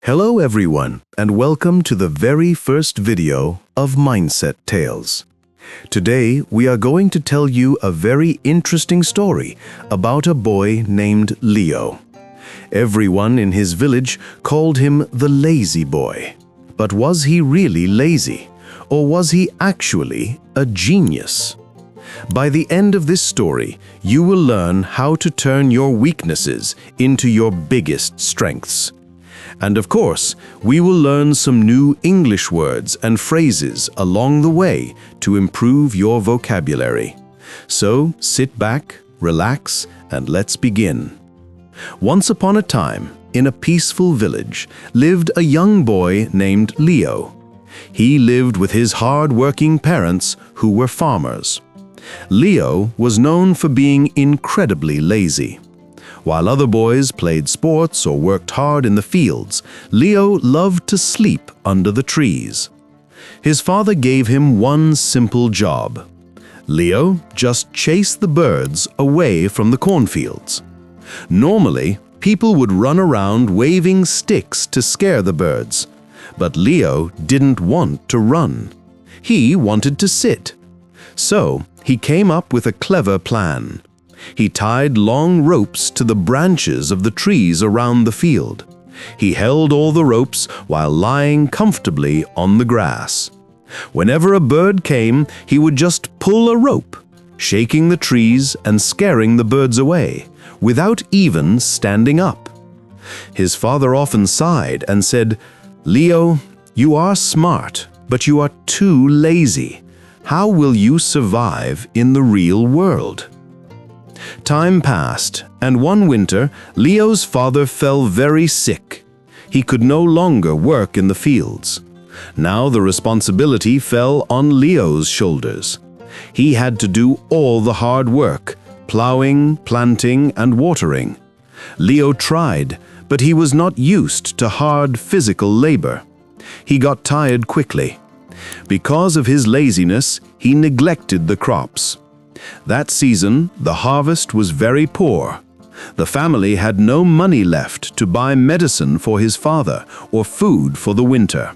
Hello everyone, and welcome to the very first video of Mindset Tales. Today we are going to tell you a very interesting story about a boy named Leo. Everyone in his village called him the lazy boy. But was he really lazy, or was he actually a genius? By the end of this story, you will learn how to turn your weaknesses into your biggest strengths. And of course, we will learn some new English words and phrases along the way to improve your vocabulary. So sit back, relax, and let's begin. Once upon a time, in a peaceful village, lived a young boy named Leo. He lived with his hard-working parents who were farmers. Leo was known for being incredibly lazy. While other boys played sports or worked hard in the fields, Leo loved to sleep under the trees. His father gave him one simple job. Leo, just chase the birds away from the cornfields. Normally, people would run around waving sticks to scare the birds. But Leo didn't want to run. He wanted to sit. So, he came up with a clever plan. He tied long ropes to the branches of the trees around the field. He held all the ropes while lying comfortably on the grass. Whenever a bird came, he would just pull a rope, shaking the trees and scaring the birds away, without even standing up. His father often sighed and said, "Leo, you are smart, but you are too lazy. How will you survive in the real world?" Time passed, and one winter, Leo's father fell very sick. He could no longer work in the fields. Now the responsibility fell on Leo's shoulders. He had to do all the hard work, plowing, planting, and watering. Leo tried, but he was not used to hard physical labor. He got tired quickly. Because of his laziness, he neglected the crops. That season, the harvest was very poor. The family had no money left to buy medicine for his father or food for the winter.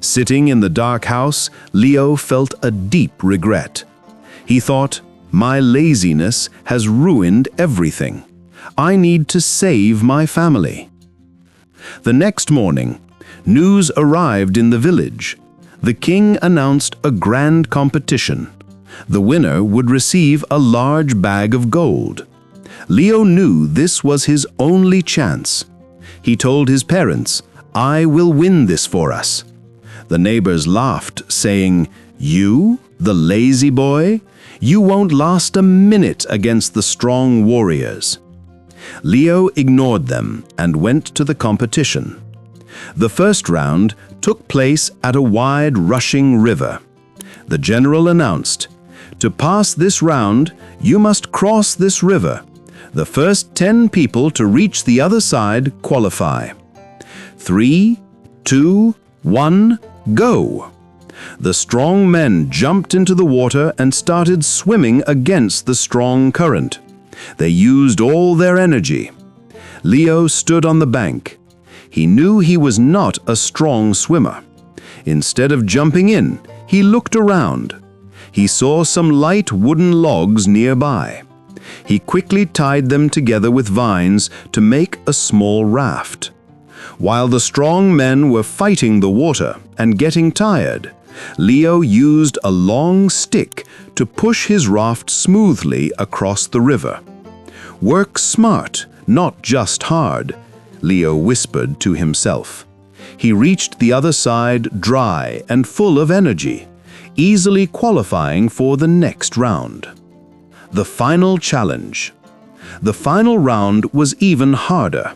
Sitting in the dark house, Leo felt a deep regret. He thought, "My laziness has ruined everything. I need to save my family." The next morning, news arrived in the village. The king announced a grand competition. The winner would receive a large bag of gold. Leo knew this was his only chance. He told his parents, "I will win this for us." The neighbors laughed, saying, "You, the lazy boy? You won't last a minute against the strong warriors." Leo ignored them and went to the competition. The first round took place at a wide, rushing river. The general announced, "To pass this round, you must cross this river. The first 10 people to reach the other side qualify. 3, 2, 1, go!" The strong men jumped into the water and started swimming against the strong current. They used all their energy. Leo stood on the bank. He knew he was not a strong swimmer. Instead of jumping in, he looked around. He saw some light wooden logs nearby. He quickly tied them together with vines to make a small raft. While the strong men were fighting the water and getting tired, Leo used a long stick to push his raft smoothly across the river. "Work smart, not just hard," Leo whispered to himself. He reached the other side dry and full of energy, easily qualifying for the next round. The final challenge. The final round was even harder.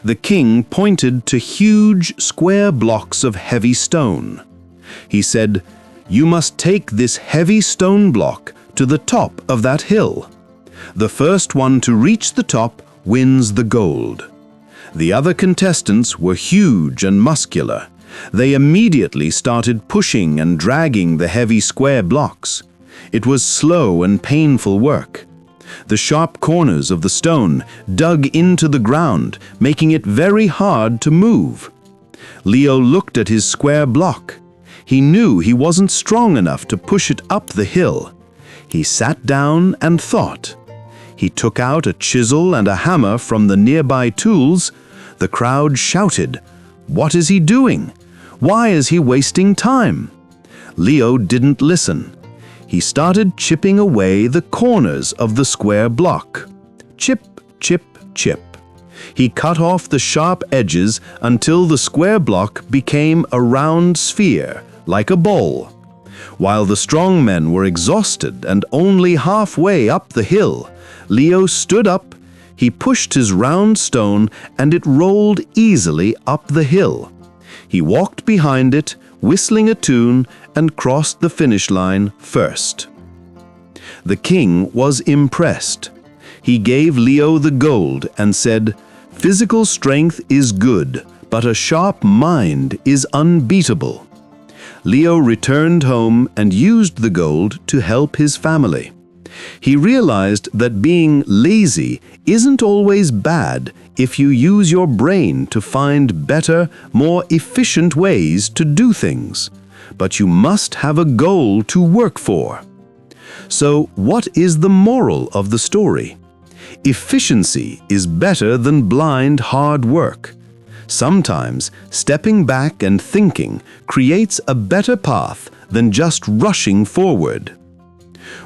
The king pointed to huge square blocks of heavy stone. He said, "You must take this heavy stone block to the top of that hill. The first one to reach the top wins the gold." The other contestants were huge and muscular. They immediately started pushing and dragging the heavy square blocks. It was slow and painful work. The sharp corners of the stone dug into the ground, making it very hard to move. Leo looked at his square block. He knew he wasn't strong enough to push it up the hill. He sat down and thought. He took out a chisel and a hammer from the nearby tools. The crowd shouted, "What is he doing? Why is he wasting time?" Leo didn't listen. He started chipping away the corners of the square block. Chip, chip, chip. He cut off the sharp edges until the square block became a round sphere, like a bowl. While the strong men were exhausted and only halfway up the hill, Leo stood up. He pushed his round stone and it rolled easily up the hill. He walked behind it, whistling a tune, and crossed the finish line first. The king was impressed. He gave Leo the gold and said, "Physical strength is good, but a sharp mind is unbeatable." Leo returned home and used the gold to help his family. He realized that being lazy isn't always bad if you use your brain to find better, more efficient ways to do things. But you must have a goal to work for. So, what is the moral of the story? Efficiency is better than blind hard work. Sometimes stepping back and thinking creates a better path than just rushing forward.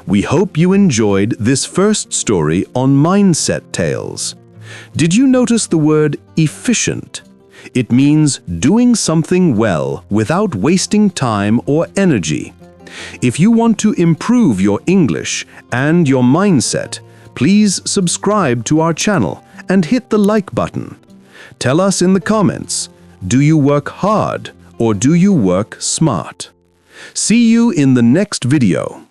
We hope you enjoyed this first story on Mindset Tales. Did you notice the word efficient? It means doing something well without wasting time or energy. If you want to improve your English and your mindset, please subscribe to our channel and hit the like button. Tell us in the comments, do you work hard or do you work smart? See you in the next video.